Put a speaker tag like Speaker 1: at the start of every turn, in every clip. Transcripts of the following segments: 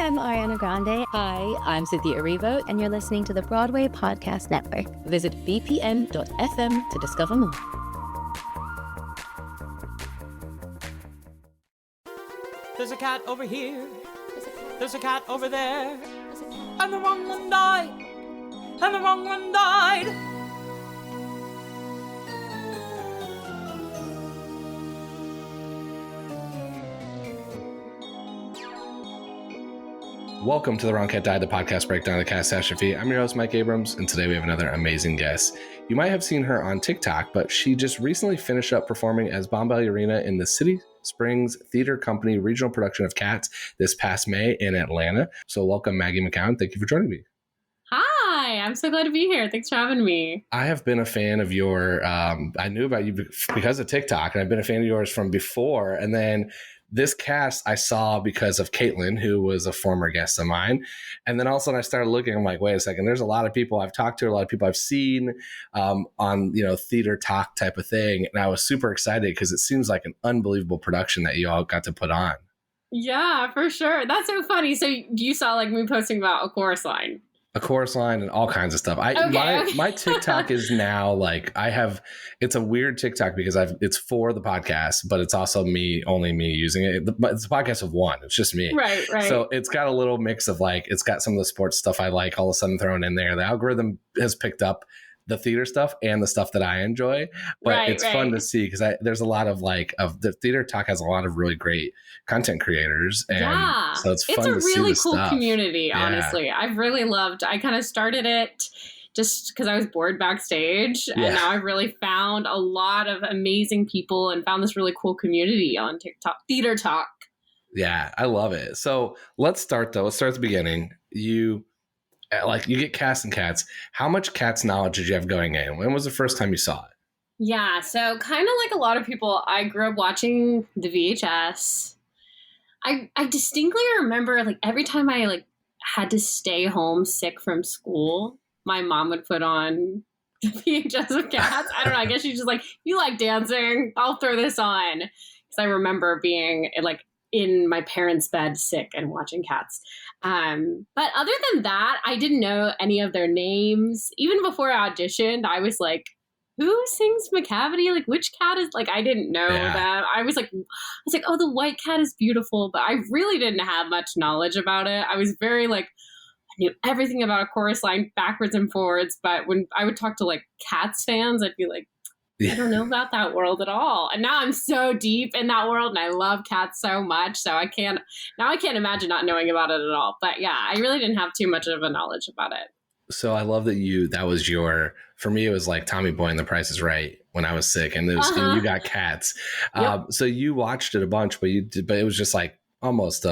Speaker 1: I'm Ariana Grande.
Speaker 2: Hi, I'm Cynthia Erivo.
Speaker 1: And you're listening to the Broadway Podcast Network.
Speaker 2: Visit vpn.fm to discover more.
Speaker 3: There's a cat over here. There's a cat over there. And the wrong one died. And the wrong one died.
Speaker 4: Welcome to The Wrong Cat Died, the podcast breakdown of the catastrophe. I'm your host, Mike Abrams, and today we have another amazing guest. You might have seen her on TikTok, but she just recently finished up performing as Bombalurina in the City Springs Theater Company regional production of CATS this past May in Atlanta. So welcome, Maggie McCown. Thank you for joining me.
Speaker 5: Hi, I'm so glad to be here. Thanks for having me.
Speaker 4: I have been a fan of your, I knew about you because of TikTok, and I've been a fan of yours from before. And then this cast I saw because of Caitlin, who was a former guest of mine. And then all of a sudden I started looking, I'm like, wait a second, there's a lot of people I've talked to, a lot of people I've seen on, theater talk type of thing. And I was super excited because it seems like an unbelievable production that you all got to put on.
Speaker 5: Yeah, for sure. That's so funny. So you saw like me posting about a chorus line.
Speaker 4: A chorus line and all kinds of stuff. My TikTok is now like it's a weird TikTok because it's for the podcast, but it's also only me using it. But it's a podcast of one. It's just me.
Speaker 5: Right.
Speaker 4: So it's got a little mix of like, it's got some of the sports stuff I like all of a sudden thrown in there. The algorithm has picked up the theater stuff and the stuff that I enjoy, but it's fun to see because there's a lot of the theater talk has a lot of really great content creators, and so it's fun to see. It's a really cool
Speaker 5: community, honestly. I've really loved. I kind of started it just because I was bored backstage, and now I've really found a lot of amazing people and found this really cool community on TikTok, theater talk.
Speaker 4: Yeah, I love it. So let's start though. Let's start at the beginning. You get cast in CATS. How much CATS knowledge did you have going in? When was the first time you saw it?
Speaker 5: Yeah, so kind of like a lot of people, I grew up watching the VHS. I distinctly remember like every time I had to stay home sick from school, my mom would put on the VHS of CATS. I don't know. I guess she's just like, you like dancing? I'll throw this on. Because I remember being in my parents' bed sick and watching CATS. But other than that, I didn't know any of their names. Even before I auditioned, I was like, who sings McCavity? Like, which cat is I didn't know them. I was like, oh, the white cat is beautiful, but I really didn't have much knowledge about it. I was very I knew everything about a chorus line backwards and forwards. But when I would talk to CATS fans, I'd be like, I don't know about that world at all. And now I'm so deep in that world and I love CATS so much. So I can't imagine not knowing about it at all. But yeah, I really didn't have too much of a knowledge about it.
Speaker 4: So I love that for me, it was like Tommy Boy and The Price is Right when I was sick, and and you got CATS.
Speaker 5: Yep.
Speaker 4: So you watched it a bunch, but it was just almost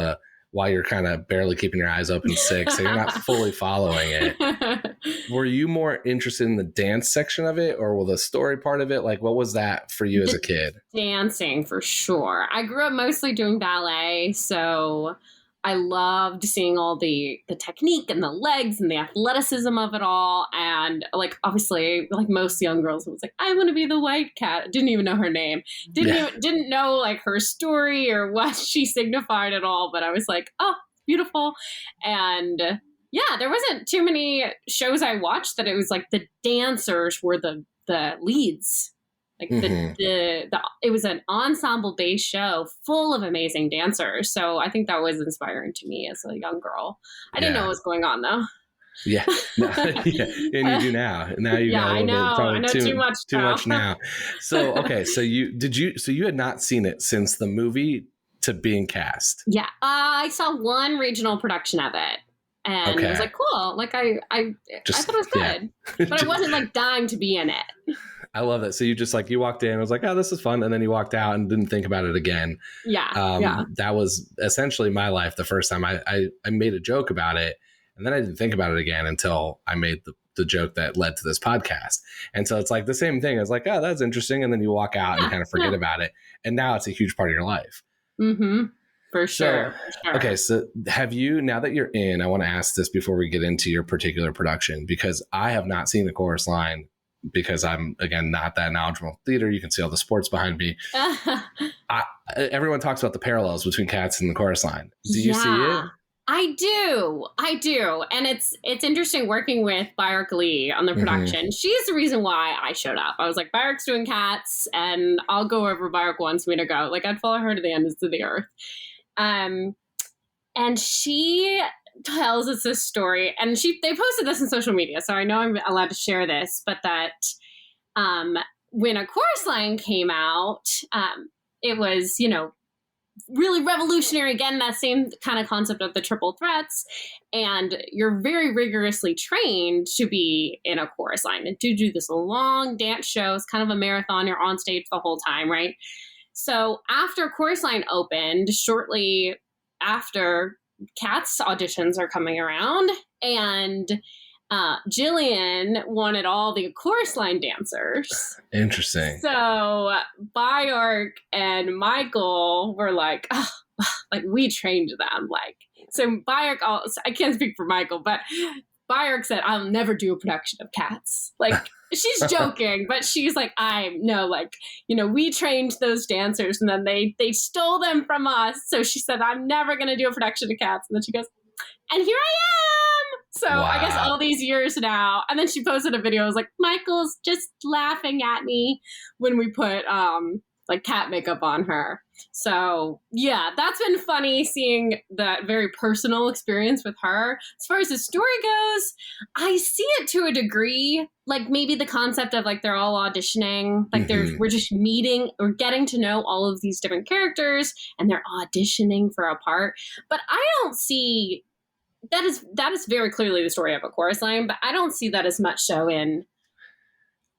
Speaker 4: while you're kind of barely keeping your eyes open sick, so you're not fully following it. Were you more interested in the dance section of it or the story part of it? What was that for you as a kid?
Speaker 5: Dancing, for sure. I grew up mostly doing ballet, so I loved seeing all the technique and the legs and the athleticism of it all. And obviously, most young girls, it was I want to be the white cat. I didn't even know her name. Didn't know her story or what she signified at all. But I was like, oh, beautiful. And yeah, there wasn't too many shows I watched that it was the dancers were the leads. It was an ensemble-based show full of amazing dancers. So I think that was inspiring to me as a young girl. I didn't know what was going on, though.
Speaker 4: Yeah. And you do now. Now you know a little bit.
Speaker 5: I know too much
Speaker 4: now. So, okay. So you had not seen it since the movie to being cast.
Speaker 5: Yeah. I saw one regional production of it. And it was cool. I thought it was good. Yeah. But I wasn't dying to be in it.
Speaker 4: I love that. So you just you walked in and was like, oh, this is fun. And then you walked out and didn't think about it again.
Speaker 5: Yeah.
Speaker 4: That was essentially my life the first time I made a joke about it. And then I didn't think about it again until I made the joke that led to this podcast. And so it's the same thing. It's oh, that's interesting. And then you walk out and kind of forget about it. And now it's a huge part of your life.
Speaker 5: Mm-hmm. For sure.
Speaker 4: Okay. So have you, now that you're in, I want to ask this before we get into your particular production, because I have not seen the chorus line because I'm, again, not that knowledgeable in theater. You can see all the sports behind me. Everyone talks about the parallels between CATS and the chorus line. Do you see it?
Speaker 5: I do. And it's interesting working with Bayark Lee on the production. She's the reason why I showed up. I was like, Bayark's doing Cats, and I'll go wherever Bayark wants me to go. Like, I'd follow her to the ends of the earth. And she tells us this story, and they posted this on social media, so I know I'm allowed to share this, but that when A Chorus Line came out, it was, really revolutionary. Again, that same kind of concept of the triple threats, and you're very rigorously trained to be in a chorus line and to do this long dance show. It's kind of a marathon. You're on stage the whole time, right? So after Chorus Line opened, shortly after, CATS auditions are coming around, and Jillian wanted all the Chorus Line dancers.
Speaker 4: Interesting.
Speaker 5: So Bayark and Michael were like, oh, like, we trained them. Like, so Bayark, I can't speak for Michael, but Bayark said, I'll never do a production of CATS. Like, she's joking, but she's like, we trained those dancers, and then they stole them from us. So she said, I'm never going to do a production of CATS. And then she goes, and here I am. So wow. I guess all these years now. And then she posted a video. It was like, Michael's just laughing at me when we put cat makeup on her. So yeah, that's been funny seeing that very personal experience with her. As far as the story goes, I see it to a degree, like maybe the concept of like they're all auditioning, like we're just meeting or getting to know all of these different characters, and they're auditioning for a part. But I don't see that is very clearly the story of A Chorus Line, but I don't see that as much so in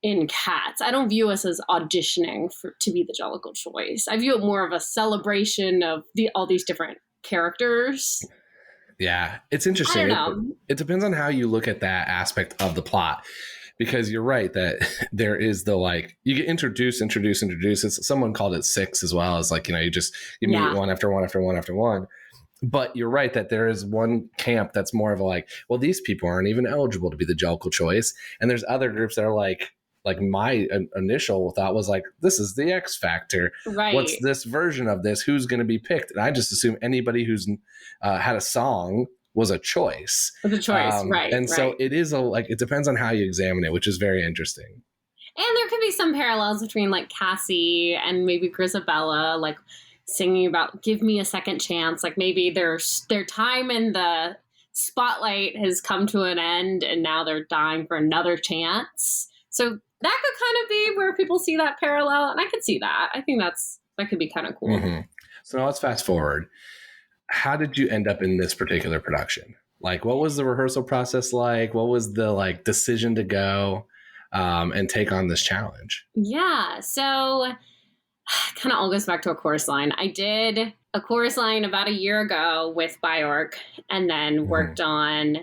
Speaker 5: CATS. I don't view us as auditioning to be the Jellicle choice. I view it more of a celebration of all these different characters. Yeah, it's interesting.
Speaker 4: I don't know. It depends on how you look at that aspect of the plot, because you're right that there is the you get introduce. It's, someone called it six as well, as you meet one after one after one after one. But you're right that there is one camp that's more of a these people aren't even eligible to be the Jellicle choice, and there's other groups that are like my initial thought was this is the X Factor. Right. What's this version of this? Who's going to be picked? And I just assume anybody who's had a song was a choice. Right. And so it is it depends on how you examine it, which is very interesting.
Speaker 5: And there could be some parallels between Cassie and maybe Grisabella, singing about give me a second chance. Maybe their time in the spotlight has come to an end, and now they're dying for another chance. So that could kind of be where people see that parallel, and I could see that. I think that could be kind of cool. Mm-hmm.
Speaker 4: So now let's fast forward. How did you end up in this particular production? What was the rehearsal process like? What was the decision to go and take on this challenge?
Speaker 5: Yeah, so kind of all goes back to A Chorus Line. I did A Chorus Line about a year ago with Bayark, and then worked on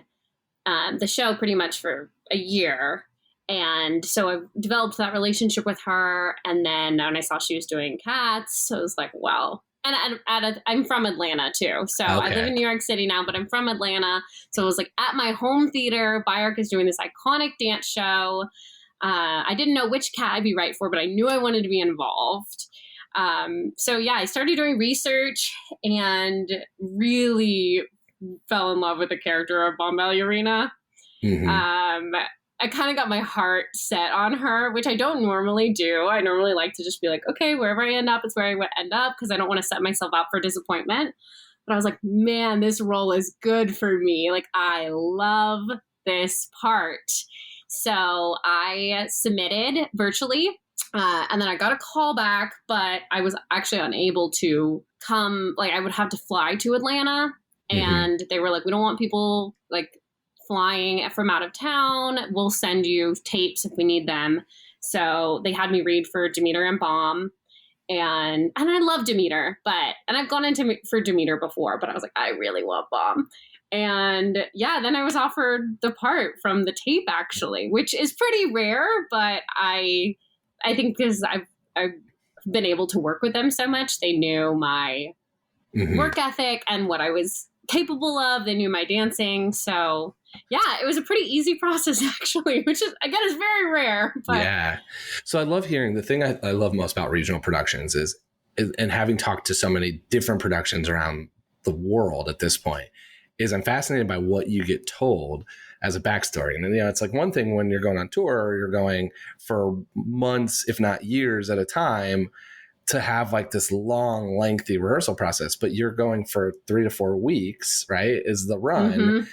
Speaker 5: the show pretty much for a year. And so I developed that relationship with her. And then when I saw she was doing CATS, I was like, wow. And I'm from Atlanta too. So okay. I live in New York City now, but I'm from Atlanta. So it was at my home theater, Bayark is doing this iconic dance show. I didn't know which cat I'd be right for, but I knew I wanted to be involved. So yeah, I started doing research and really fell in love with the character of Bombalurina. I kind of got my heart set on her, which I don't normally do. I normally like to just be okay, wherever I end up is where I would end up, because I don't want to set myself up for disappointment. But I was man, this role is good for me. I love this part. So I submitted virtually, and then I got a call back, but I was actually unable to come. I would have to fly to Atlanta, and they were we don't want people flying from out of town. We'll send you tapes if we need them. So they had me read for Demeter and Bomb, and I love Demeter, and I've gone into for Demeter before, but I was I really want Bomb. And yeah, then I was offered the part from the tape, actually, which is pretty rare, but I think because I've been able to work with them so much, they knew my work ethic and what I was capable of. They knew my dancing. So yeah, it was a pretty easy process, actually, which is, again, is very rare. But.
Speaker 4: Yeah. So I love hearing, the thing I love most about regional productions is, and having talked to so many different productions around the world at this point, is I'm fascinated by what you get told as a backstory. And, it's like one thing when you're going on tour or you're going for months, if not years at a time, to have like this long, lengthy rehearsal process, but you're going for 3 to 4 weeks, right? Is the run.
Speaker 5: Mm-hmm.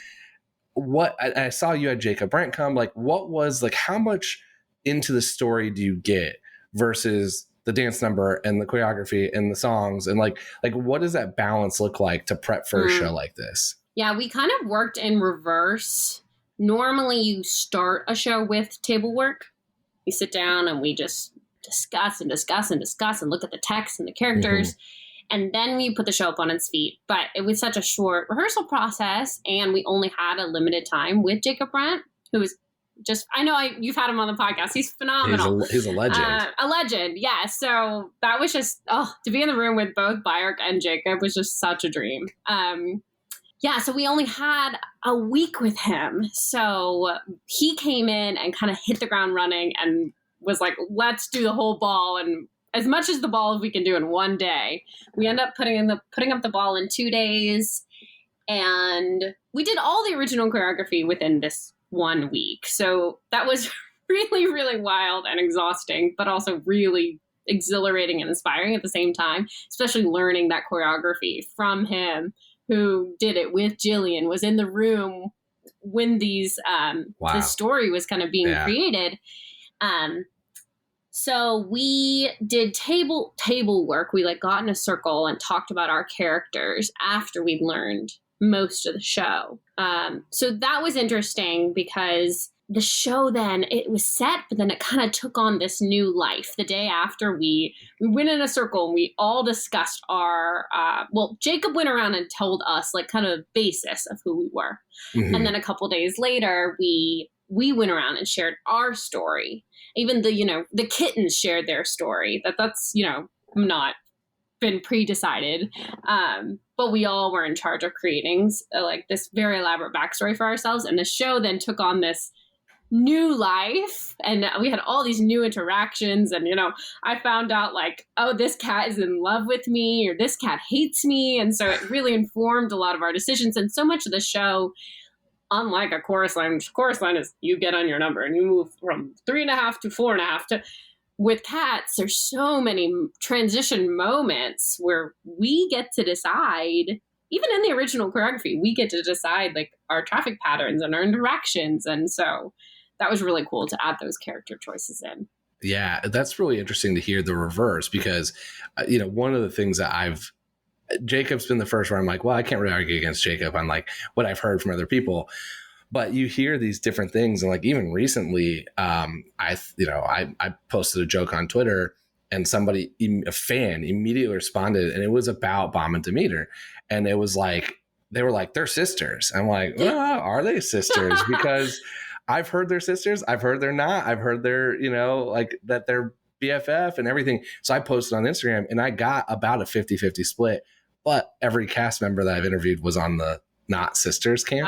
Speaker 4: What I saw you had Jacob Brent come, like, what was like, how much into the story do you get versus the dance number and the choreography and the songs? And like, what does that balance look like to prep for a show like this?
Speaker 5: Yeah, we kind of worked in reverse. Normally you start a show with table work. We sit down and we just discuss and look at the text and the characters. And then we put the show up on its feet. But it was such a short rehearsal process, and we only had a limited time with Jacob Brent, who was just, I know you've had him on the podcast. He's phenomenal.
Speaker 4: He's a legend.
Speaker 5: A legend, yeah. So that was just, to be in the room with both Bayark and Jacob was just such a dream. Yeah, so we only had a week with him. So he came in and kind of hit the ground running and was like, let's do the whole ball and as much as the ball as we can do in one day. We end up putting up the ball in 2 days. And we did all the original choreography within this 1 week. So that was really, really wild and exhausting, but also really exhilarating and inspiring at the same time, especially learning that choreography from him, who did it with Jillian, was in the room when this story was kind of being created. So we did table work. We like got in a circle and talked about our characters after we'd learned most of the show. So that was interesting because the show then, it was set, but then it kind of took on this new life. The day after we went in a circle and we all discussed our, Jacob went around and told us like kind of basis of who we were. Mm-hmm. And then a couple days later, we went around and shared our story. Even the kittens shared their story. That's not been pre-decided. But we all were in charge of creating like this very elaborate backstory for ourselves. And the show then took on this new life, and we had all these new interactions. And, I found out like, oh, this cat is in love with me, or this cat hates me. And so it really informed a lot of our decisions. And so much of the show, unlike a chorus line is you get on your number and you move from 3.5 to 4.5 with CATS, there's so many transition moments where we get to decide, even in the original choreography, we get to decide like our traffic patterns and our interactions. And so that was really cool to add those character choices in.
Speaker 4: Yeah, that's really interesting to hear the reverse because, one of the things that Jacob's been the first where I'm like, well, I can't really argue against Jacob on like what I've heard from other people, but you hear these different things. And like, even recently, I posted a joke on Twitter and a fan immediately responded, and it was about Bomb and Demeter. And it was like, they were like, they're sisters. I'm like, well, are they sisters? Because I've heard they're sisters. I've heard they're not. I've heard they're, like that they're BFF and everything. So I posted on Instagram and I got about a 50-50 split, but every cast member that I've interviewed was on the not sisters camp,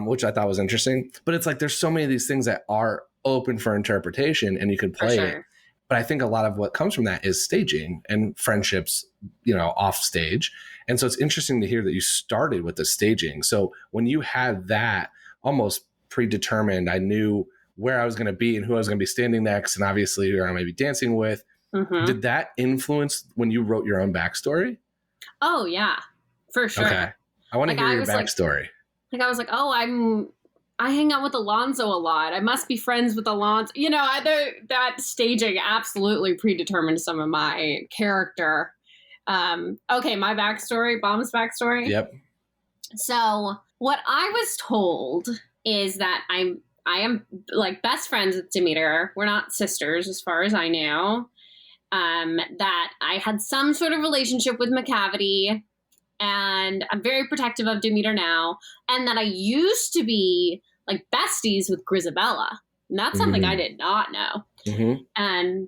Speaker 4: which I thought was interesting. But it's like, there's so many of these things that are open for interpretation and you could play it. But I think a lot of what comes from that is staging and friendships, off stage. And so it's interesting to hear that you started with the staging. So when you had that almost predetermined, I knew where I was going to be and who I was going to be standing next, and obviously who I might be dancing with. Mm-hmm. Did that influence when you wrote your own backstory? Oh,
Speaker 5: yeah, for sure.
Speaker 4: Okay. I want to hear your backstory.
Speaker 5: I was like, I hang out with Alonzo a lot. I must be friends with Alonzo. That staging absolutely predetermined some of my character. Okay, my backstory, Bomb's backstory.
Speaker 4: Yep.
Speaker 5: So what I was told is that I am like best friends with Demeter. We're not sisters as far as I know. That I had some sort of relationship with McCavity, and I'm very protective of Demeter now. And that I used to be like besties with Grisabella. And that's something I did not know. Mm-hmm. And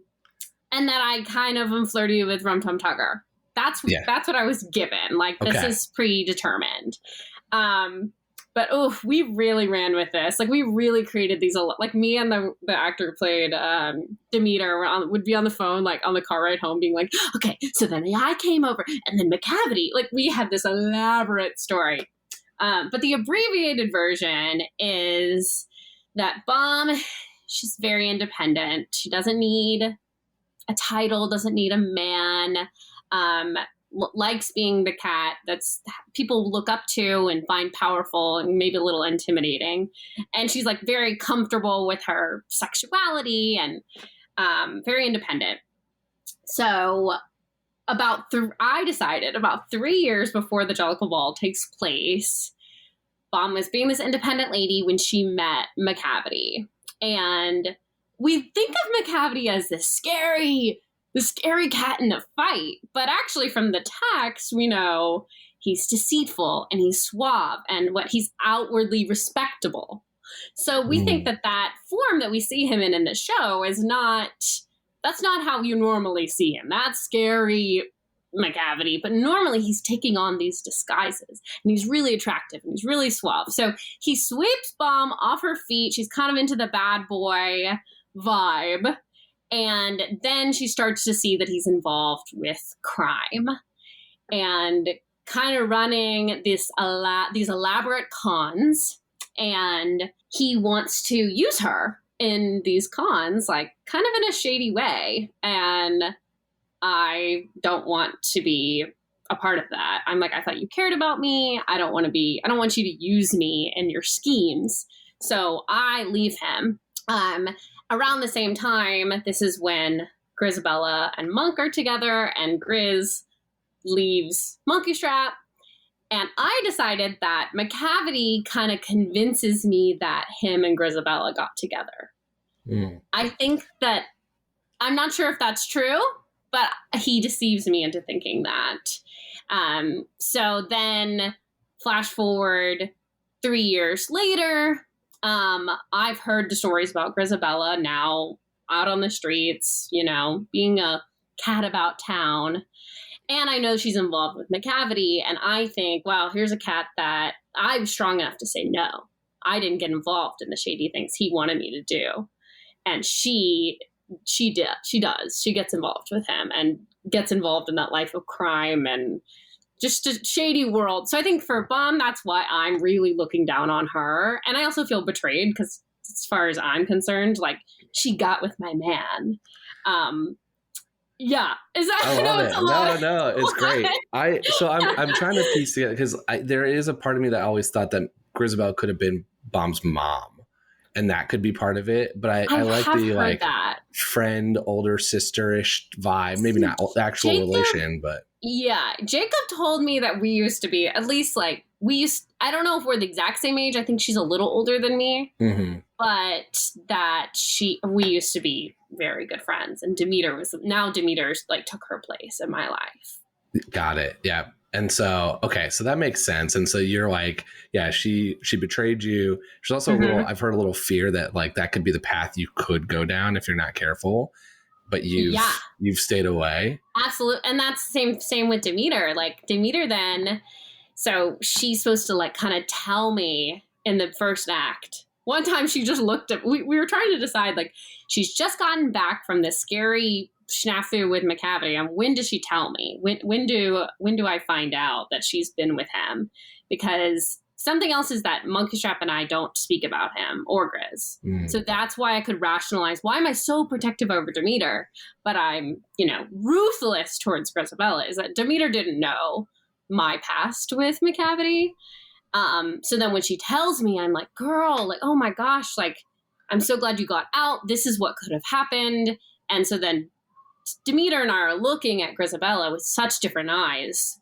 Speaker 5: that I kind of am flirty with Rum Tum Tugger. That's what I was given. Like, this is predetermined. But we really ran with this. Like, we really created these. Like, me and the actor who played Demeter would be on the phone, like on the car ride home, being like, "Okay, so then I came over, and then McCavity." Like, we had this elaborate story. But the abbreviated version is that Bomb, she's very independent. She doesn't need a title, doesn't need a man, likes being the cat that's people look up to and find powerful and maybe a little intimidating. And she's like very comfortable with her sexuality and very independent. So I decided about 3 years before the Jellicle Ball takes place, Bomb was being this independent lady when she met McCavity. And we think of McCavity as the scary cat in a fight. But actually from the text, we know he's deceitful and he's suave and he's outwardly respectable. So we think that form that we see him in the show that's not how you normally see him. That's scary McCavity. But normally he's taking on these disguises and he's really attractive and he's really suave. So he sweeps Bomb off her feet. She's kind of into the bad boy vibe. And then she starts to see that he's involved with crime and kind of running these elaborate cons. And he wants to use her in these cons, like kind of in a shady way. And I don't want to be a part of that. I'm like, I thought you cared about me. I don't want you to use me in your schemes. So I leave him. Around the same time, this is when Grizabella and Monk are together and Grizz leaves Monkey Strap. And I decided that McCavity kind of convinces me that him and Grizabella got together. I think that, I'm not sure if that's true, but he deceives me into thinking that. So then flash forward 3 years later, I've heard the stories about Grizabella now out on the streets, being a cat about town. And I know she's involved with McCavity. And I think, wow, here's a cat that I'm strong enough to say no. I didn't get involved in the shady things he wanted me to do. And she does. She gets involved with him and gets involved in that life of crime and just a shady world. So I think for Bomb, that's why I'm really looking down on her. And I also feel betrayed because as far as I'm concerned, like she got with my man. Yeah. Is that,
Speaker 4: I love it. No, it's great. I'm trying to piece together because there is a part of me that always thought that Grizabella could have been Bomb's mom. And that could be part of it, but I like the friend, older sister-ish vibe. Maybe not actual relation, but
Speaker 5: yeah. Jacob told me that we used to be at least I don't know if we're the exact same age. I think she's a little older than me, but that we used to be very good friends. And Demeter's took her place in my life.
Speaker 4: Got it. Yeah. And so, okay, so that makes sense. And so you're like, yeah, she betrayed you. There's also I've heard a little fear that like that could be the path you could go down if you're not careful, but you've stayed away.
Speaker 5: Absolutely. And that's same with Demeter. Like Demeter then, so she's supposed to like kind of tell me in the first act. One time she just looked at, we were trying to decide, like, she's just gotten back from this scary snafu with McCavity, and when does she tell me? When do I find out that she's been with him? Because something else is that Monkey Strap and I don't speak about him or Grizz. So that's why I could rationalize, why am I so protective over Demeter, but I'm, ruthless towards Grizabella, is that Demeter didn't know my past with McCavity. So then when she tells me, I'm like, girl, like, oh my gosh, like, I'm so glad you got out. This is what could have happened. And so then Demeter and I are looking at Grizabella with such different eyes.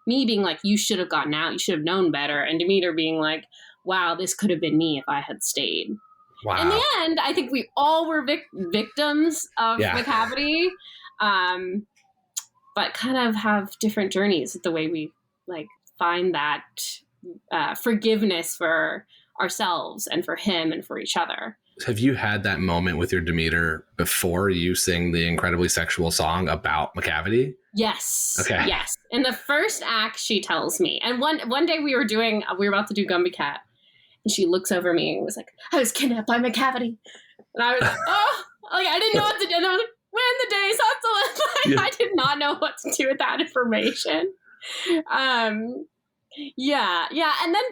Speaker 5: Me being like, you should have gotten out. You should have known better. And Demeter being like, wow, this could have been me if I had stayed.
Speaker 4: Wow.
Speaker 5: In the end, I think we all were victims of McCavity, but kind of have different journeys with the way we like find that forgiveness for ourselves and for him and for each other.
Speaker 4: Have you had that moment with your Demeter before you sing the incredibly sexual song about McCavity?
Speaker 5: Yes.
Speaker 4: Okay.
Speaker 5: Yes. In the first act, she tells me. And one day we were about to do Gumby Cat. And she looks over me and was like, I was kidnapped by McCavity. And I was like, oh, like, I didn't know what to do. And I was like, when the day's hustle. I did not know what to do with that information. Yeah, and then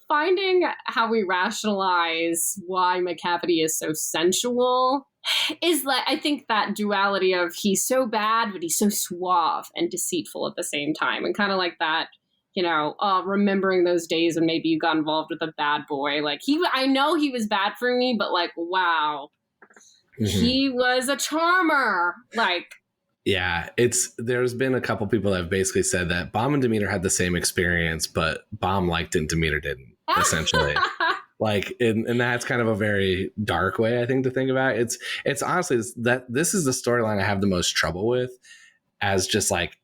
Speaker 5: finding how we rationalize why McCavity is so sensual is like, I think that duality of he's so bad, but he's so suave and deceitful at the same time, and kind of like that, remembering those days when maybe you got involved with a bad boy. Like I know he was bad for me, but like, wow, he was a charmer. Like,
Speaker 4: yeah, there's been a couple people that have basically said that Bomb and Demeter had the same experience, but Bomb liked it and Demeter didn't, essentially. Like, and that's kind of a very dark way, I think, to think about it. It's honestly this is the storyline I have the most trouble with as just like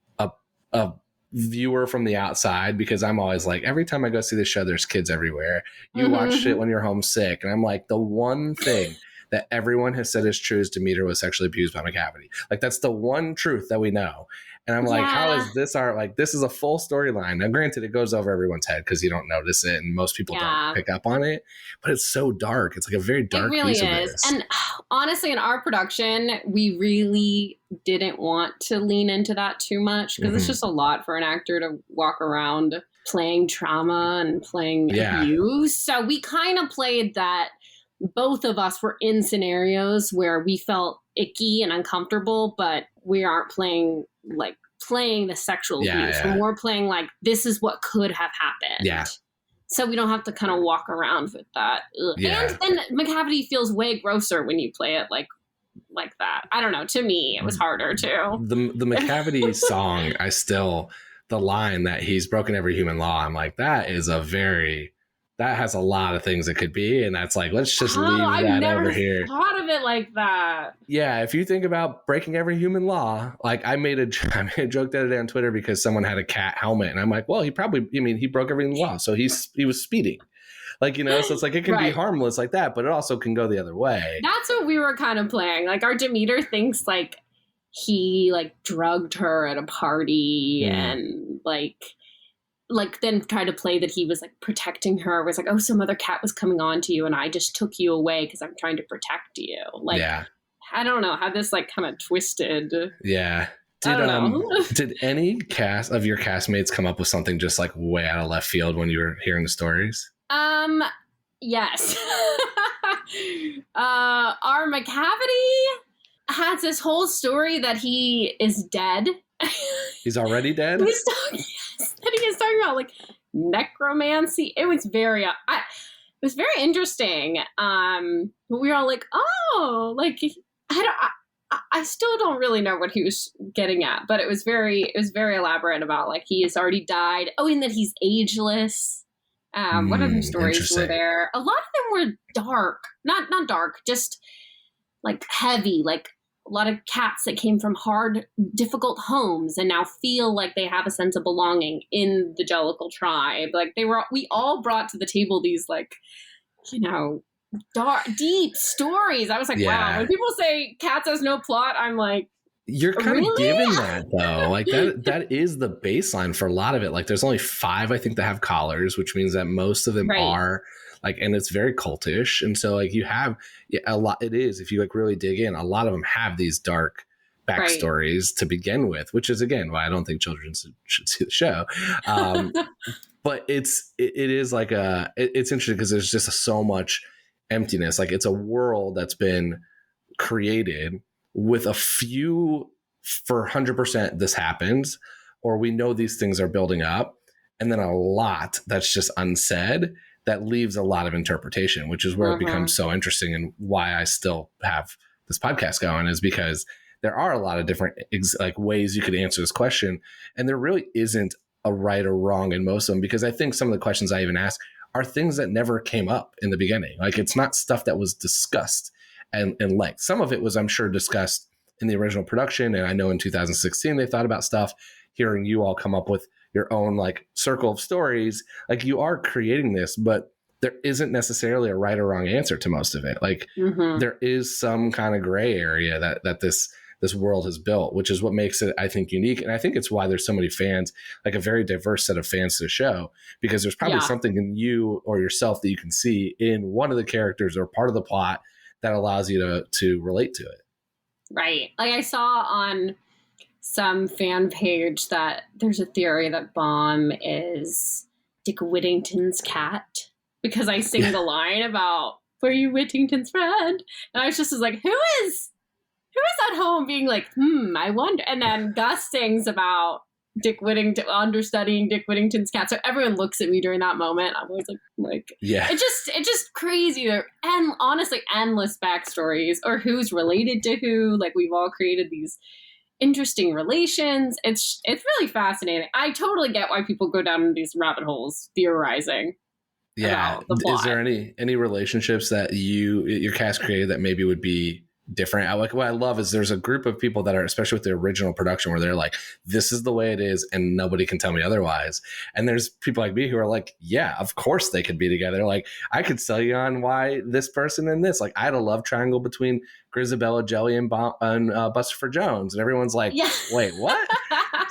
Speaker 4: a viewer from the outside, because I'm always like, every time I go see this show, there's kids everywhere. You watch it when you're homesick. And I'm like, the one thing that everyone has said is true is Demeter was sexually abused by McCavity. Like, that's the one truth that we know. And I'm like, how is this this is a full storyline. Now, granted, it goes over everyone's head because you don't notice it and most people don't pick up on it, but it's so dark. It's like a very dark piece of this.
Speaker 5: And honestly, in our production, we really didn't want to lean into that too much because it's just a lot for an actor to walk around playing trauma and playing abuse. So we kind of played that both of us were in scenarios where we felt icky and uncomfortable, but we aren't playing the sexual abuse. We're more playing like, this is what could have happened.
Speaker 4: Yeah.
Speaker 5: So we don't have to kind of walk around with that. Yeah. And McCavity feels way grosser when you play it like that. I don't know. To me, it was harder too.
Speaker 4: The McCavity song, the line that he's broken every human law, I'm like, that has a lot of things it could be, and that's like, let's just leave that over here.
Speaker 5: I've never thought of it like that.
Speaker 4: Yeah, if you think about breaking every human law, like I made a joke the other day on Twitter because someone had a cat helmet, and I'm like, well, he broke every law, so he was speeding. Like, so it's like, it can be harmless like that, but it also can go the other way.
Speaker 5: That's what we were kind of playing. Like, our Demeter thinks like he like drugged her at a party and like then tried to play that he was like protecting her. It was like, oh, some other cat was coming on to you and I just took you away because I'm trying to protect you. Like, I don't know how this like kind of twisted.
Speaker 4: Yeah. Did any of your castmates come up with something just like way out of left field when you were hearing the stories?
Speaker 5: Yes. Our McCavity has this whole story that he is dead.
Speaker 4: He's already dead?
Speaker 5: That he is talking about like necromancy. It was very interesting. But we were all like, oh, like I still don't really know what he was getting at, but it was very elaborate about like he has already died. Oh, and that he's ageless. What other stories were there? A lot of them were dark, not dark, just like heavy, like a lot of cats that came from hard, difficult homes and now feel like they have a sense of belonging in the Jellicle tribe. Like we all brought to the table these like, dark, deep stories. I was like, wow. When people say Cats has no plot, I'm like,
Speaker 4: you're kind of giving that though. Like that is the baseline for a lot of it. Like there's only 5, I think, that have collars, which means that most of them are like, and it's very cultish. And so like you have a lot, it is, if you like really dig in, a lot of them have these dark backstories to begin with, which is again, why I don't think children should see the show. But it is like it's interesting because there's just so much emptiness. Like it's a world that's been created with a few for 100% this happens, or we know these things are building up, and then a lot that's just unsaid that leaves a lot of interpretation, which is where it becomes so interesting, and why I still have this podcast going is because there are a lot of different like ways you could answer this question, and there really isn't a right or wrong in most of them, because I think some of the questions I even ask are things that never came up in the beginning. Like it's not stuff that was discussed and length. Some of it was, I'm sure, discussed in the original production. And I know in 2016, they thought about stuff. Hearing you all come up with your own like circle of stories, like you are creating this, but there isn't necessarily a right or wrong answer to most of it. Like there is some kind of gray area that this world has built, which is what makes it, I think, unique. And I think it's why there's so many fans, like a very diverse set of fans to the show, because there's probably something in you or yourself that you can see in one of the characters or part of the plot that allows you to relate to it.
Speaker 5: Right. Like I saw on some fan page that there's a theory that Bomb is Dick Whittington's cat, because I sing the line about, "Were you Whittington's friend?" And I was just like, who is at home being like, I wonder. And then Gus sings about Dick Whittington, understudying Dick Whittington's cat. So everyone looks at me during that moment. I'm always like,
Speaker 4: yeah,
Speaker 5: it's just crazy. And honestly, endless backstories, or who's related to who. Like, we've all created these interesting relations. It's really fascinating. I totally get why people go down these rabbit holes theorizing.
Speaker 4: Yeah.
Speaker 5: About the plot.
Speaker 4: Is there any relationships that your cast created that maybe would be different? What I love is there's a group of people that are, especially with the original production, where they're like, this is the way it is and nobody can tell me otherwise. And there's people like me who are like, yeah, of course they could be together. Like, I could sell you on why this person and this. Like, I had a love triangle between Grisabella, Jelly, and Buster Jones, and everyone's like, wait, what?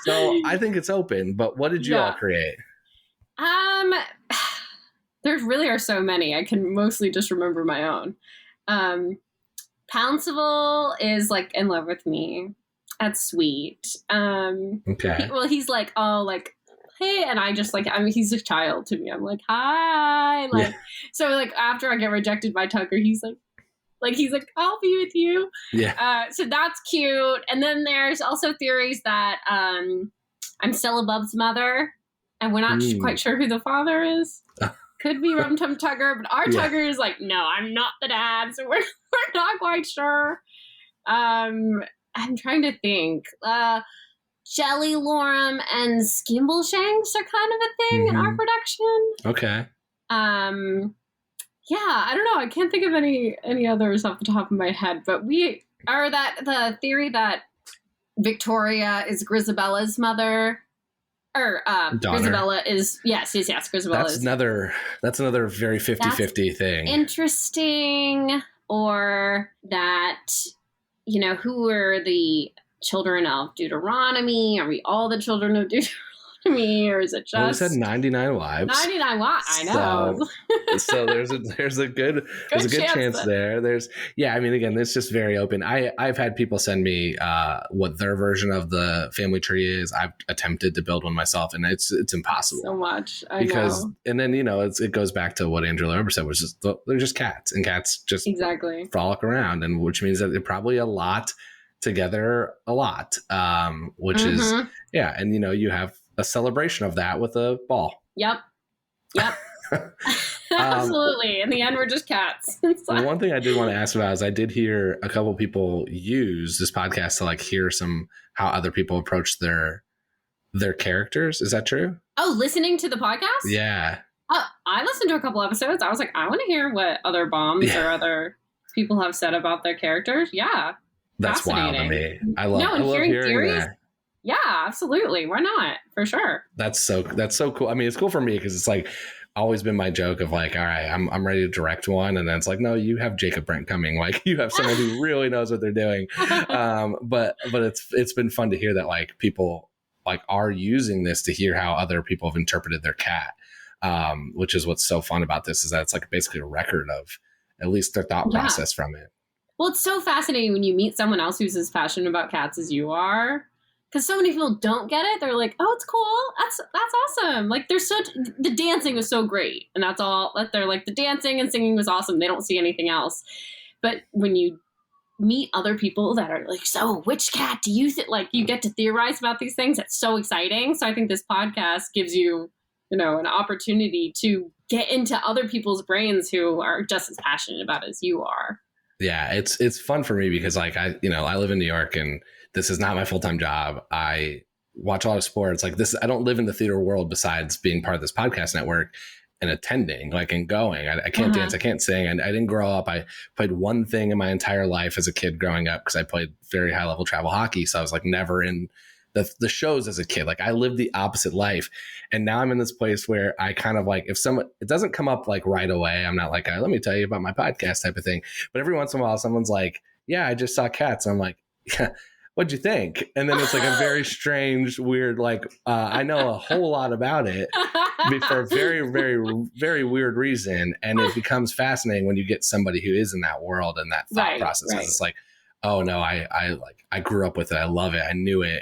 Speaker 4: So I think it's open, but what did you all create?
Speaker 5: There really are so many. I can mostly just remember my own. Pouncival is like in love with me. That's sweet.
Speaker 4: Okay.
Speaker 5: He's like, oh, like, hey, and I just like, I mean, he's a child to me. I'm like, hi, like, so like after I get rejected by Tucker, he's like, I'll be with you.
Speaker 4: Yeah.
Speaker 5: So that's cute. And then there's also theories that I'm Stella Bub's mother, and we're not quite sure who the father is. Could be Rum Tum Tugger, but our Tugger is like, no, I'm not the dad, so we're not quite sure. I'm trying to think. Jelly Lorem and Skimbleshanks are kind of a thing in our production.
Speaker 4: Okay.
Speaker 5: Yeah, I don't know. I can't think of any others off the top of my head, but the theory that Victoria is Grisabella's mother. Or Grisabella is Grisabella. That's
Speaker 4: another very 50-50 thing.
Speaker 5: Interesting. Or that, who are the children of Deuteronomy? Are we all the children of Deuteronomy, or is it just?
Speaker 4: Well, we said 99 wives.
Speaker 5: 99 wives. I know.
Speaker 4: So there's a good chance there. I mean, again, it's just very open. I've had people send me what their version of the family tree is. I've attempted to build one myself, and it's impossible.
Speaker 5: So much.
Speaker 4: Because and then it goes back to what Angela Weber said, which is they're just cats, and cats just
Speaker 5: exactly
Speaker 4: frolic around, and which means that they're probably a lot together, which is and you have a celebration of that with a ball.
Speaker 5: Yep. Absolutely. In the end, we're just cats.
Speaker 4: One thing I did want to ask about is I did hear a couple people use this podcast to like hear how other people approach their characters. Is that true?
Speaker 5: Oh, listening to the podcast?
Speaker 4: Yeah.
Speaker 5: I listened to a couple episodes. I was like, I want to hear what other bombs or other people have said about their characters. Yeah.
Speaker 4: That's wild to me. I love hearing theories. That.
Speaker 5: Yeah, absolutely. Why not? For sure.
Speaker 4: That's so cool. I mean, it's cool for me because it's like always been my joke of like, all right, I'm ready to direct one, and then it's like, no, you have Jacob Brent coming. Like, you have someone who really knows what they're doing. But it's been fun to hear that like people like are using this to hear how other people have interpreted their cat, which is what's so fun about this is that it's like basically a record of at least their thought process from it.
Speaker 5: Well, it's so fascinating when you meet someone else who's as passionate about cats as you are. Because so many people don't get it. They're like, oh, it's cool. That's awesome. Like, the dancing was so great. And that's all. They're like, the dancing and singing was awesome. They don't see anything else. But when you meet other people that are like, so which cat do you think? Like, you get to theorize about these things. That's so exciting. So I think this podcast gives you, an opportunity to get into other people's brains who are just as passionate about it as you are.
Speaker 4: Yeah, it's fun for me because like I live in New York and this is not my full-time job. I watch a lot of sports like this. I don't live in the theater world besides being part of this podcast network and attending like and going. I can't dance. I can't sing. And I didn't grow up. I played one thing in my entire life as a kid growing up because I played very high level travel hockey. So I was like never in the shows as a kid. Like I lived the opposite life. And now I'm in this place where I kind of like, if someone, it doesn't come up like right away. I'm not like, let me tell you about my podcast type of thing. But every once in a while, someone's like, yeah, I just saw Cats. And I'm like, yeah, what'd you think? And then it's like a very strange, weird, like, I know a whole lot about it for a very, very, very weird reason. And it becomes fascinating when you get somebody who is in that world and that thought process. Right. It's like, Oh no, I grew up with it. I love it. I knew it.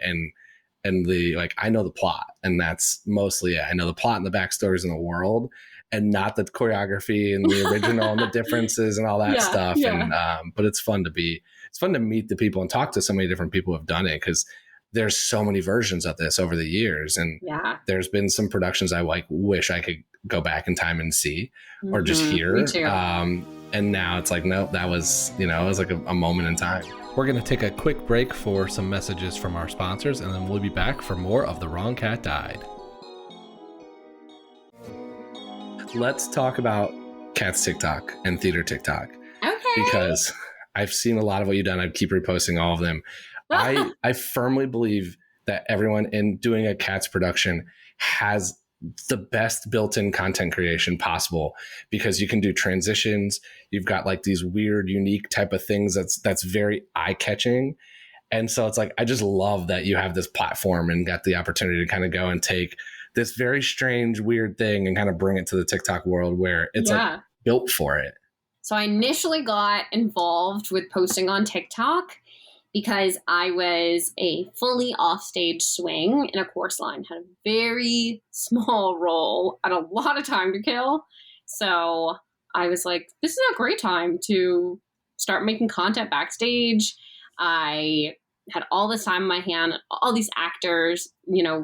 Speaker 4: And the, like, I know the plot, and that's mostly it. I know the plot and the backstories in the world, and not the choreography and the original and the differences and all that stuff.
Speaker 5: Yeah.
Speaker 4: And but it's fun to meet the people and talk to so many different people who have done it, because there's so many versions of this over the years. And there's been some productions I like wish I could go back in time and see, or just hear.
Speaker 5: Me too.
Speaker 4: And now it's like, nope, that was, it was like a moment in time.
Speaker 6: We're going to take a quick break for some messages from our sponsors, and then we'll be back for more of The Wrong Cat Died.
Speaker 4: Let's talk about CATS TikTok and theater TikTok.
Speaker 5: Okay.
Speaker 4: Because I've seen a lot of what you've done. I keep reposting all of them. I firmly believe that everyone in doing a CATS production has the best built-in content creation possible, because you can do transitions. You've got like these weird, unique type of things that's very eye-catching. And so it's like, I just love that you have this platform and got the opportunity to kind of go and take this very strange, weird thing and kind of bring it to the TikTok world where it's like built for it.
Speaker 5: So I initially got involved with posting on TikTok because I was a fully offstage swing in a chorus line, had a very small role and a lot of time to kill. So I was like, this is a great time to start making content backstage. I had all this time in my hand, all these actors,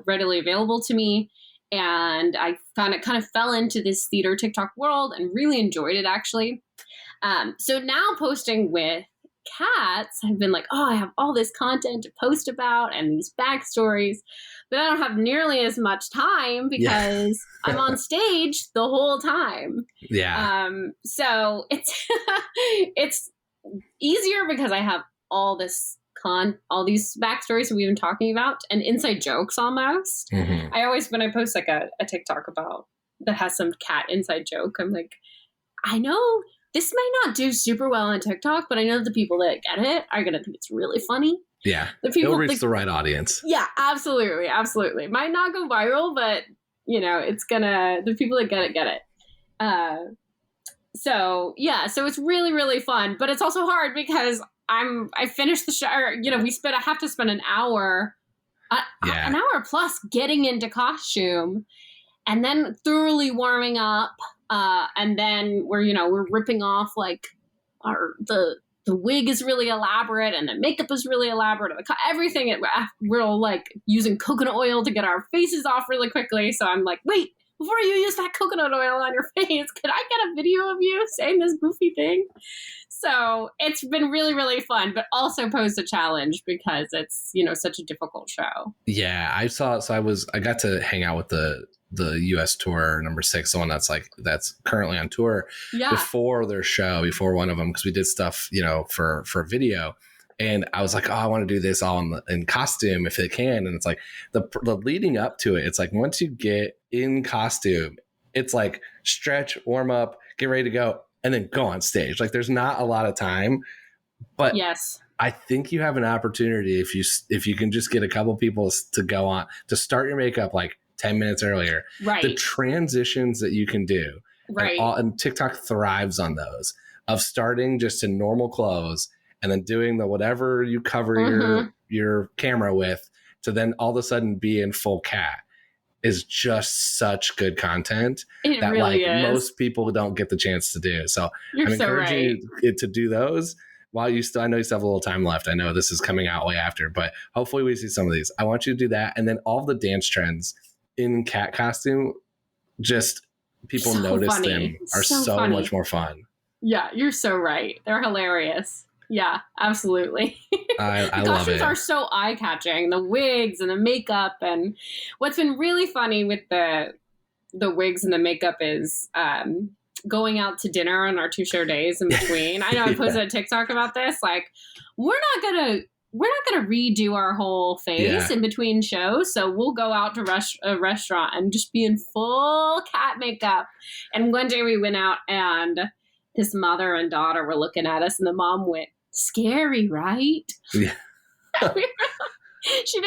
Speaker 5: readily available to me. And I kind of fell into this theater TikTok world and really enjoyed it, actually. So now posting with CATS, I've been like, I have all this content to post about and these backstories, but I don't have nearly as much time because I'm on stage the whole time.
Speaker 4: Yeah.
Speaker 5: So it's easier because I have all this all these backstories that we've been talking about and inside jokes almost.
Speaker 4: Mm-hmm.
Speaker 5: When I post like a TikTok about that has some cat inside joke, I'm like, I know this might not do super well on TikTok, but I know the people that get it are going to think it's really funny.
Speaker 4: Yeah.
Speaker 5: The people
Speaker 4: It'll reach the right audience.
Speaker 5: Yeah, absolutely. Absolutely. Might not go viral, but the people that get it. So it's really, really fun, but it's also hard because I finished the show, I have to spend an hour plus getting into costume and then thoroughly warming up. And then we're ripping off like the wig is really elaborate and the makeup is really elaborate. Everything, we're like using coconut oil to get our faces off really quickly. So I'm like, wait, before you use that coconut oil on your face, can I get a video of you saying this goofy thing? So it's been really, really fun, but also posed a challenge because it's, such a difficult show.
Speaker 4: Yeah, I got to hang out with the US tour number 6, the one that's currently on tour before their show, before one of them, because we did stuff, for video. And I was like, I want to do this all in costume if they can. And it's like the leading up to it, it's like once you get in costume, it's like stretch, warm up, get ready to go, and then go on stage. Like there's not a lot of time, but
Speaker 5: yes,
Speaker 4: I think you have an opportunity if you can just get a couple people to go on to start your makeup like 10 minutes earlier.
Speaker 5: Right.
Speaker 4: The transitions that you can do.
Speaker 5: Right.
Speaker 4: And TikTok thrives on those, of starting just in normal clothes and then doing the whatever you cover your camera with to then all of a sudden be in full cat is just such good content that
Speaker 5: really is.
Speaker 4: Most people don't get the chance to do. So
Speaker 5: I'm
Speaker 4: encouraging you to do those while I know you still have a little time left. I know this is coming out way after, but hopefully we see some of these. I want you to do that. And then all the dance trends in cat costume, just people notice them are so much more fun.
Speaker 5: Yeah, you're so right. They're hilarious. Yeah, absolutely.
Speaker 4: I love it.
Speaker 5: The costumes are so eye-catching. The wigs and the makeup, and what's been really funny with the wigs and the makeup is going out to dinner on our 2 show days in between. I know I posted a TikTok about this. Like, we're not gonna redo our whole face in between shows, so we'll go out to a restaurant and just be in full cat makeup. And one day we went out and this mother and daughter were looking at us, and the mom went, "Scary, right?" Yeah. She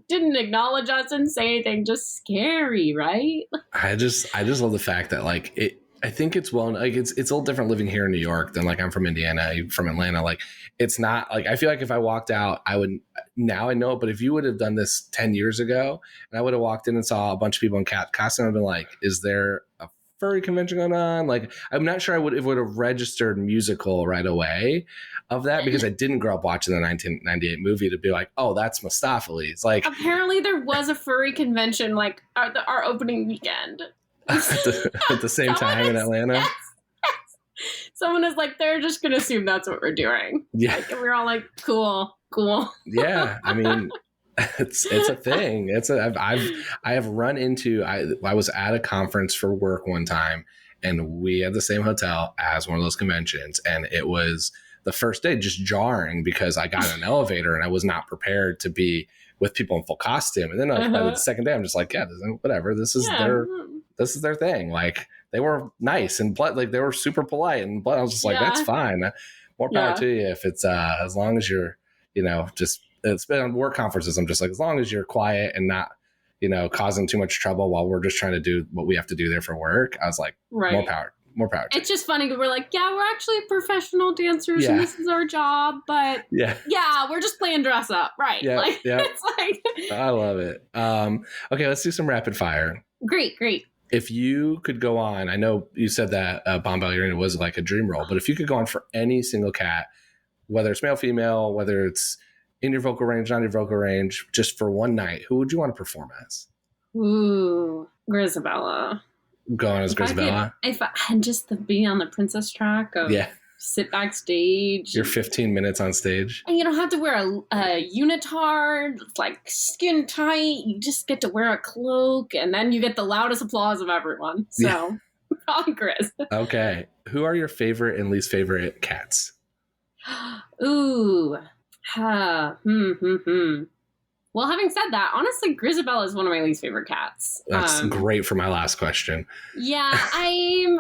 Speaker 5: didn't acknowledge us and say anything. Just scary, right?
Speaker 4: I just love the fact that like I think it's like it's a little different living here in New York than like I'm from Indiana, you're from Atlanta. Like it's not like I feel like if I walked out, I would now I know it, but if you would have done this 10 years ago and I would have walked in and saw a bunch of people in cat costume, I'd been like, is there a furry convention going on? Like I'm not sure it would have registered musical right away of that because I didn't grow up watching the 1998 movie to be like, oh, that's Mistopheles. Like
Speaker 5: apparently there was a furry convention like our opening weekend.
Speaker 4: at the same time in Atlanta.
Speaker 5: Yes. Someone is like, they're just gonna assume that's what we're doing.
Speaker 4: Yeah.
Speaker 5: Like, and we're all like, cool.
Speaker 4: Yeah, I mean, it's a thing. I have run into. I was at a conference for work one time, and we had the same hotel as one of those conventions, and it was the first day just jarring because I got in an elevator and I was not prepared to be with people in full costume, and then by the second day I'm just like, yeah, whatever. This is their thing. Like they were nice and like they were super polite, and I was just like, that's fine. More power to you if it's as long as you're, just it's been on work conferences. I'm just like, as long as you're quiet and not, causing too much trouble while we're just trying to do what we have to do there for work. I was like, more power.
Speaker 5: It's just funny because we're like, we're actually professional dancers and this is our job, but we're just playing dress up, right? It's like
Speaker 4: I love it. Okay, let's do some rapid fire.
Speaker 5: Great.
Speaker 4: If you could go on, I know you said that Bombalurina was like a dream role, but if you could go on for any single cat, whether it's male, female, whether it's in your vocal range, not your vocal range, just for one night, who would you want to perform as?
Speaker 5: Ooh, Grisabella.
Speaker 4: Go on as Grisabella?
Speaker 5: If I had just to be on the princess track of sit backstage.
Speaker 4: You're 15 minutes on stage.
Speaker 5: And you don't have to wear a unitard. It's like skin tight. You just get to wear a cloak, and then you get the loudest applause of everyone. So, probably Gris.
Speaker 4: Okay. Who are your favorite and least favorite cats?
Speaker 5: Ooh. Well, having said that, honestly, Grisabella is one of my least favorite cats.
Speaker 4: That's great for my last question.
Speaker 5: Yeah, I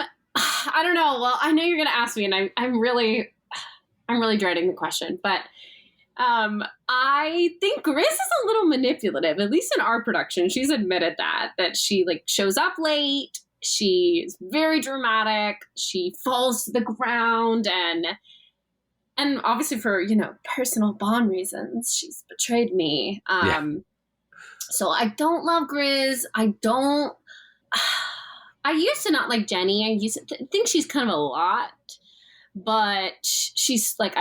Speaker 5: don't know. Well, I know you're going to ask me, and I'm really dreading the question, but I think Gris is a little manipulative, at least in our production. She's admitted that she like shows up late. She is very dramatic. She falls to the ground, and obviously for, personal bond reasons, she's betrayed me. So I don't love Gris. I used to not like Jenny. I used to think she's kind of a lot, but she's like,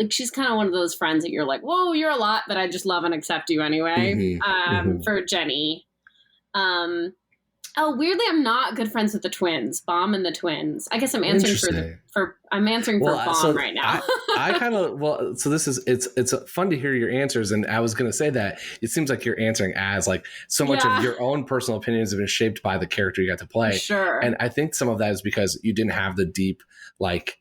Speaker 5: she's kind of one of those friends that you're like, whoa, you're a lot, but I just love and accept you anyway. For Jenny. Weirdly, I'm not good friends with the twins, Bomb and the twins. I guess I'm answering for Bomb right now.
Speaker 4: I kind of so this is it's fun to hear your answers, and I was going to say that it seems like you're answering as like so much of your own personal opinions have been shaped by the character you got to play.
Speaker 5: Sure,
Speaker 4: and I think some of that is because you didn't have the deep like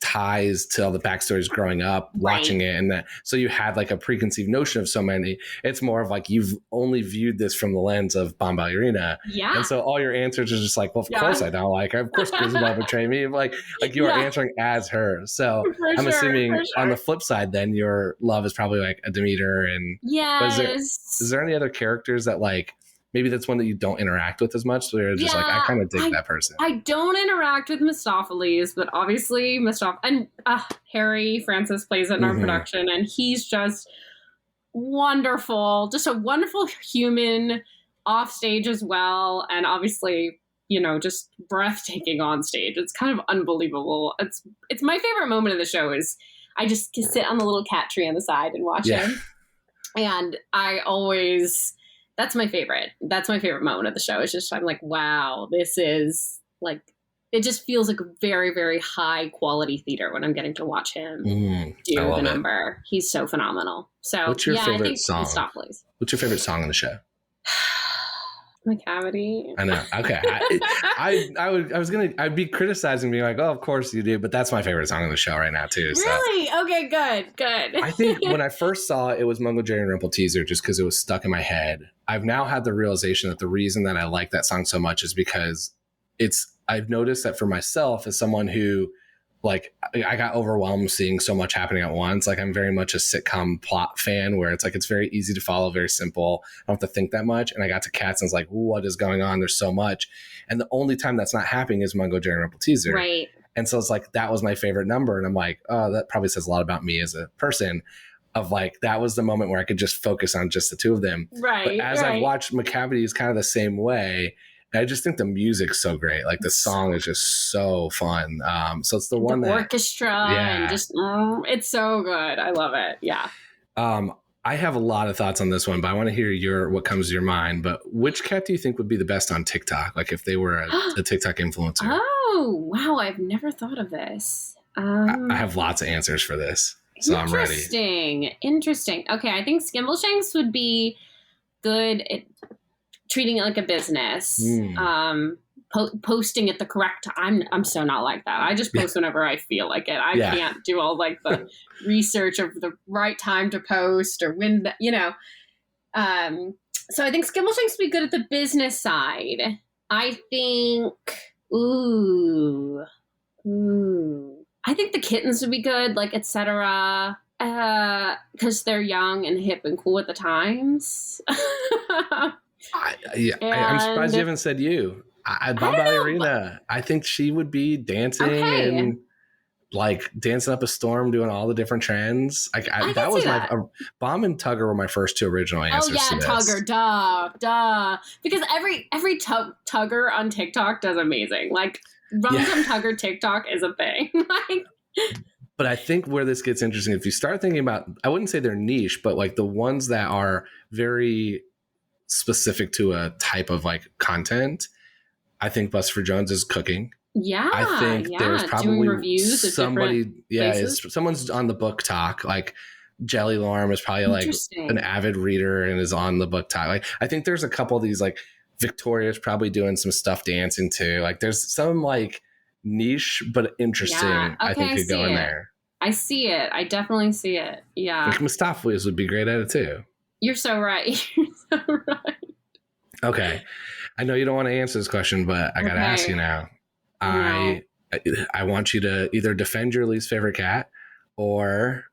Speaker 4: ties to all the backstories growing up watching it, and that so you had like a preconceived notion of so many. It's more of like you've only viewed this from the lens of Bombalurina, and so all your answers are just like, well, of course I don't like her, of course Grisabella betrayed me, like you are answering as her. So I'm assuming on the flip side then your love is probably like a Demeter, and is there any other characters that like maybe that's one that you don't interact with as much, so you're just like, I kind of dig that person.
Speaker 5: I don't interact with Mistopheles, but obviously and Harry Francis plays it in our production, and he's just wonderful, just a wonderful human off stage as well, and obviously, just breathtaking on stage. It's kind of unbelievable. It's my favorite moment of the show is I just can sit on the little cat tree on the side and watch him, and that's my favorite. That's my favorite moment of the show. It's just, I'm like, wow, this is like, it just feels like a very, very high quality theater when I'm getting to watch him do the number. He's so phenomenal. So,
Speaker 4: what's your favorite song? What's your favorite song on the show?
Speaker 5: My Cavity.
Speaker 4: I know. Okay. I'd be criticizing, being like, oh, of course you do, but that's my favorite song on the show right now too.
Speaker 5: Really? So. Okay, good.
Speaker 4: I think when I first saw it was Mungo Jerry and Rimple Teaser just because it was stuck in my head. I've now had the realization that the reason that I like that song so much is because I've noticed that for myself as someone who like I got overwhelmed seeing so much happening at once. Like I'm very much a sitcom plot fan where it's like it's very easy to follow, very simple. I don't have to think that much. And I got to Cats and was like, what is going on? There's so much. And the only time that's not happening is Mungo, Jerry, and Rumple Teaser.
Speaker 5: Right.
Speaker 4: And so it's like that was my favorite number. And I'm like, oh, that probably says a lot about me as a person. Of like that was the moment where I could just focus on just the two of them.
Speaker 5: Right.
Speaker 4: But as I've watched Macavity's kind of the same way. I just think the music's so great. Like the song is just so fun. So it's the one that
Speaker 5: orchestra and just it's so good. I love it. Yeah.
Speaker 4: I have a lot of thoughts on this one, but I want to hear what comes to your mind. But which cat do you think would be the best on TikTok? Like if they were a TikTok influencer?
Speaker 5: Oh wow! I've never thought of this.
Speaker 4: I have lots of answers for this, so I'm ready.
Speaker 5: Interesting. Okay, I think Skimbleshanks would be good at treating it like a business. Posting at the correct time. I'm so not like that. I just post whenever I feel like it. I can't do all like the research of the right time to post or when, so I think Skimbleshanks would be good at the business side. I think, I think the kittens would be good, like, etc. Because they're young and hip and cool at the times.
Speaker 4: I'm surprised you haven't said you. Bombalurina. I think she would be dancing and like dancing up a storm, doing all the different trends. That was Bomb and Tugger were my first two original answers.
Speaker 5: Oh yeah, Tugger, duh. Because every Tugger on TikTok does amazing. Like Rum Tugger TikTok is a thing.
Speaker 4: But I think where this gets interesting, if you start thinking about, I wouldn't say they're niche, but like the ones that are very specific to a type of like content. I think Buster Jones is cooking.
Speaker 5: Yeah,
Speaker 4: I think there's probably
Speaker 5: doing reviews
Speaker 4: somebody. Someone's on the book talk. Like Jelly Lorm is probably like an avid reader and is on the book talk. Like I think there's a couple of these. Like Victoria's probably doing some stuff dancing too. Like there's some like niche but interesting.
Speaker 5: Yeah. Okay,
Speaker 4: I think could go in there.
Speaker 5: I see it. I definitely see it. Yeah,
Speaker 4: like Mustafas would be great at it too.
Speaker 5: You're so right. You're so right.
Speaker 4: Okay. I know you don't want to answer this question, but I got to ask you now. I want you to either defend your least favorite cat or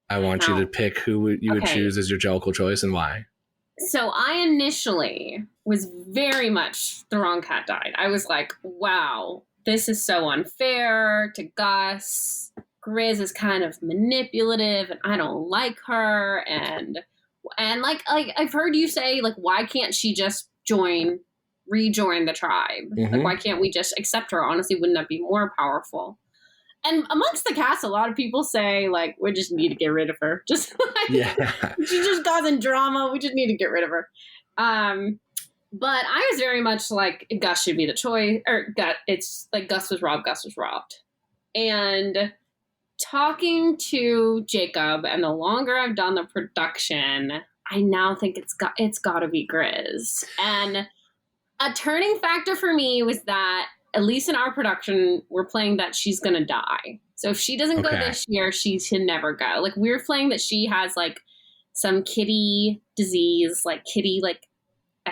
Speaker 4: I want you to pick who you would choose as your Jellicle choice and why.
Speaker 5: So I initially was very much the wrong cat died. I was like, wow, this is so unfair to Gus. Grizz is kind of manipulative and I don't like her. And like I've heard you say, like, why can't she just rejoin the tribe?
Speaker 4: Mm-hmm.
Speaker 5: Like, why can't we just accept her? Honestly, wouldn't that be more powerful? And amongst the cast, a lot of people say, like, we just need to get rid of her. Just like, she's just causing drama. We just need to get rid of her. But I was very much like, Gus should be the choice. Or it's like Gus was robbed. And talking to Jacob, and the longer I've done the production, I now think it's got to be Grizz. And a turning factor for me was that, at least in our production, we're playing that she's going to die. So if she doesn't go this year, she can never go. Like, we're playing that she has, like, some kitty disease, like kitty, like,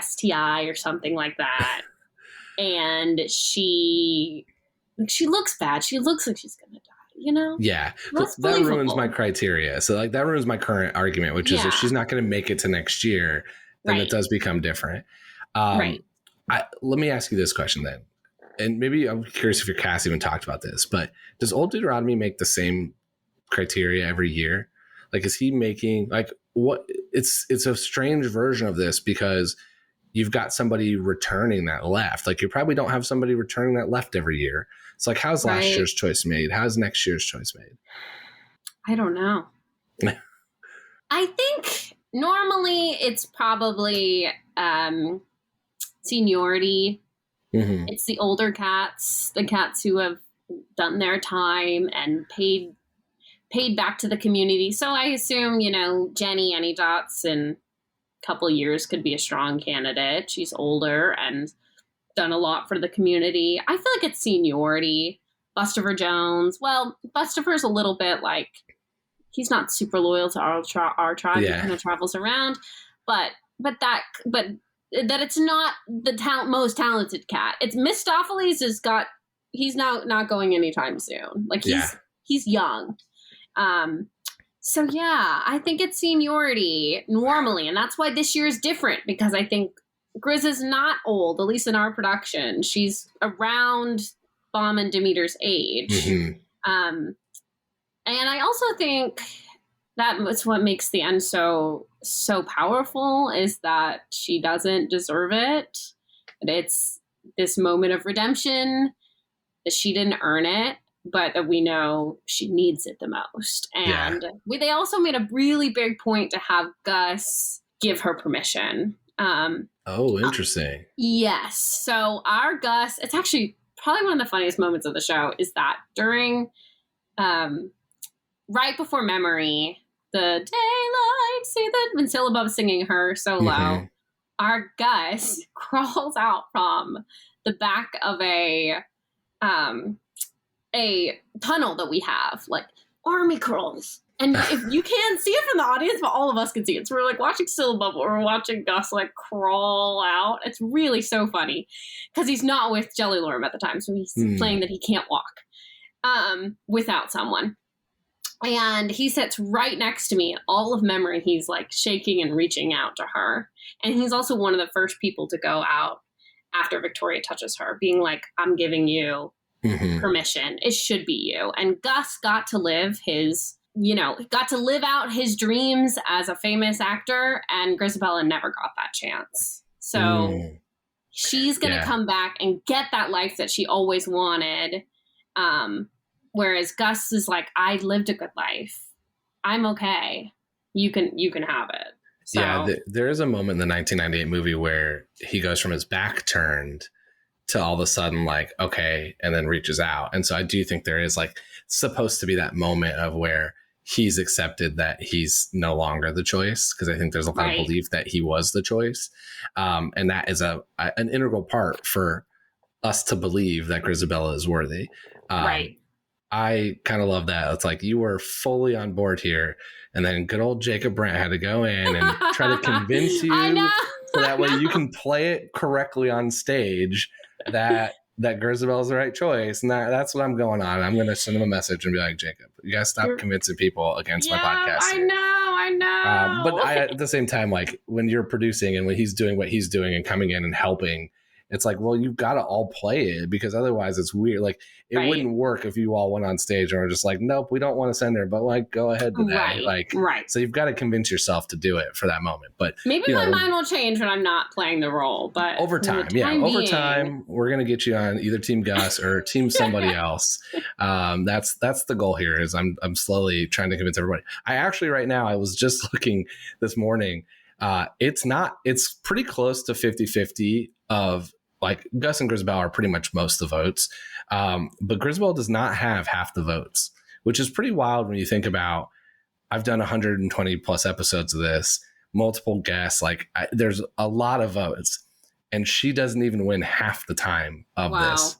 Speaker 5: STI or something like that. And she looks bad. She looks like she's going to die. You know?
Speaker 4: Yeah. That ruins my criteria. So like that ruins my current argument, which is if she's not going to make it to next year, then it does become different. Let me ask you this question then. And maybe I'm curious if your cast even talked about this, but does Old Deuteronomy make the same criteria every year? Like, is he making like what it's a strange version of this because you've got somebody returning that left. Like you probably don't have somebody returning that left every year. It's like, how's last year's choice made? How's next year's choice made?
Speaker 5: I don't know. I think normally it's probably seniority. Mm-hmm. It's the older cats, the cats who have done their time and paid back to the community. So I assume, Jenny Anydots in a couple of years could be a strong candidate. She's older and done a lot for the community. I feel like it's seniority. Buster Jones. Well, Buster's a little bit like, he's not super loyal to our tribe. He kind of travels around, but that it's not the most talented cat. It's Mistopheles has got, not going anytime soon. Like he's young. So yeah, I think it's seniority normally, and that's why this year is different, because I think Grizz is not old, at least in our production. She's around Bomb and Demeter's age. Mm-hmm. And I also think that's what makes the end so powerful, is that she doesn't deserve it. It's this moment of redemption, that she didn't earn it, but that we know she needs it the most. And they also made a really big point to have Gus give her permission.
Speaker 4: Interesting.
Speaker 5: Yes. So our Gus, it's actually probably one of the funniest moments of the show, is that during, right before Memory, the daylight, see that when Syllabub's singing her solo, our Gus crawls out from the back of a tunnel that we have, like army crawls. And if you can't see it from the audience, but all of us can see it. So we're like watching Syllabub, but we're watching Gus like crawl out. It's really so funny because he's not with Jelly Lorm at the time. So he's playing that he can't walk without someone. And he sits right next to me. All of Memory, he's like shaking and reaching out to her. And he's also one of the first people to go out after Victoria touches her, being like, I'm giving you permission. It should be you. And Gus got to live out his dreams as a famous actor, and Grizabella never got that chance. So she's going to come back and get that life that she always wanted. Whereas Gus is like, I lived a good life. I'm okay. You can have it. So,
Speaker 4: yeah, there is a moment in the 1998 movie where he goes from his back turned to all of a sudden like, okay, and then reaches out. And so I do think there is like supposed to be that moment of where he's accepted that he's no longer the choice, because I think there's a lot of belief that he was the choice. And that is an integral part for us to believe that Grizabella is worthy. I kind of love that. It's like you were fully on board here, and then good old Jacob Brent had to go in and try to convince you so that way you can play it correctly on stage that Grizabella is the right choice. And that's what I'm going on. I'm going to send him a message and be like, Jacob, you guys stop convincing people against my podcast.
Speaker 5: I know.
Speaker 4: But at the same time, like when you're producing and when he's doing what he's doing and coming in and helping, it's like, well, you've got to all play it, because otherwise it's weird. Like it wouldn't work if you all went on stage and were just like, nope, we don't want to send her, but like, go ahead today. So you've got to convince yourself to do it for that moment. But
Speaker 5: maybe my mind will change when I'm not playing the role, but
Speaker 4: over time, over time, we're going to get you on either Team Gus or Team somebody else. That's the goal here. Is I'm slowly trying to convince everybody. I actually, right now, I was just looking this morning. It's pretty close to 50-50 of like Gus and Grizabella are pretty much most of the votes. But Grizabella does not have half the votes, which is pretty wild when you think about, I've done 120 plus episodes of this, multiple guests, there's a lot of votes, and she doesn't even win half the time of this.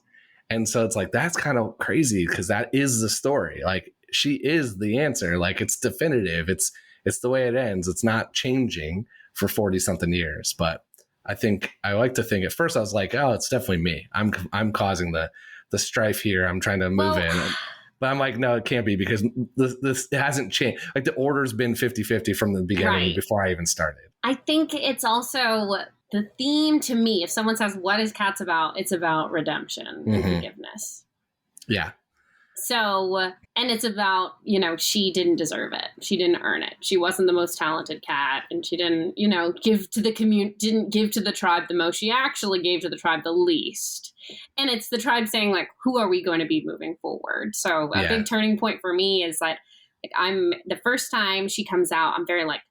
Speaker 4: And so it's like, that's kind of crazy, because that is the story. Like she is the answer. Like it's definitive. It's the way it ends. It's not changing for 40 something years. But I like to think at first I was like, oh, it's definitely me. I'm causing the strife here. I'm trying to move in. But I'm like, no, it can't be, because this it hasn't changed. Like the order's been 50-50 from the beginning before I even started. I
Speaker 5: think it's also the theme to me. If someone says, what is CATS about? It's about redemption and forgiveness. Yeah. So, and it's about, she didn't deserve it. She didn't earn it. She wasn't the most talented cat, and she didn't, give to the didn't give to the tribe the most. She actually gave to the tribe the least. And it's the tribe saying, like, who are we going to be moving forward? So a big turning point for me is that, the first time she comes out, I'm very like,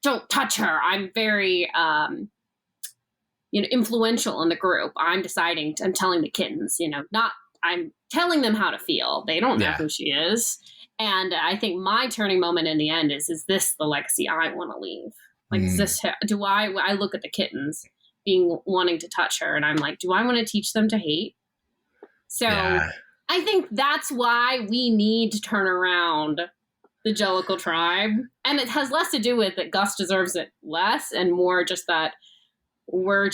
Speaker 5: don't touch her. I'm very, influential in the group. I'm telling the kittens, I'm telling them how to feel. They don't know who she is. And I think my turning moment in the end is this the legacy I want to leave? Like, is this, I look at the kittens wanting to touch her, and I'm like, do I want to teach them to hate? So I think that's why we need to turn around the Jellicle tribe. And it has less to do with that Gus deserves it less, and more just that old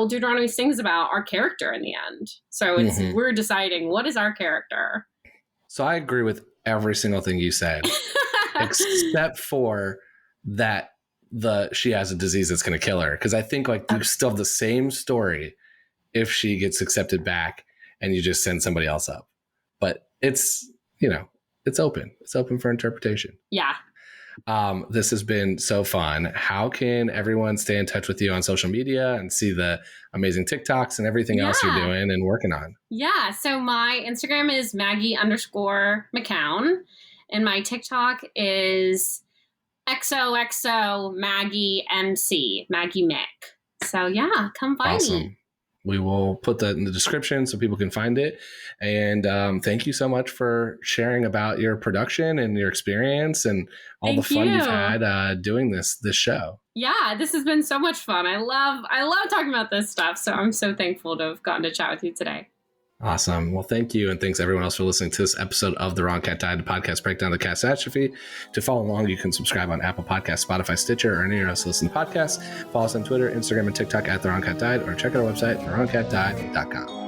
Speaker 5: Deuteronomy sings about our character in the end. So it's we're deciding what is our character.
Speaker 4: So I agree with every single thing you said, except for that she has a disease that's going to kill her. Because I think like you still have the same story if she gets accepted back and you just send somebody else up. But it's, it's open. It's open for interpretation.
Speaker 5: Yeah.
Speaker 4: This has been so fun. How can everyone stay in touch with you on social media and see the amazing TikToks and everything else you're doing and working on?
Speaker 5: Yeah. So my Instagram is Maggie_McCown, and my TikTok is XOXO Maggie MC, Maggie Mick. So yeah, come find me.
Speaker 4: We will put that in the description so people can find it. And thank you so much for sharing about your production and your experience and all the fun you've had doing this show.
Speaker 5: Yeah, this has been so much fun. I love talking about this stuff. So I'm so thankful to have gotten to chat with you today.
Speaker 4: Awesome. Well, thank you. And thanks everyone else for listening to this episode of The Wrong Cat Died, the podcast breakdown of the CATS atrophy. To follow along, you can subscribe on Apple Podcasts, Spotify, Stitcher, or anywhere else to listen to podcasts. Follow us on Twitter, Instagram, and TikTok at The Wrong Cat Died, or check out our website, thewrongcatdied.com.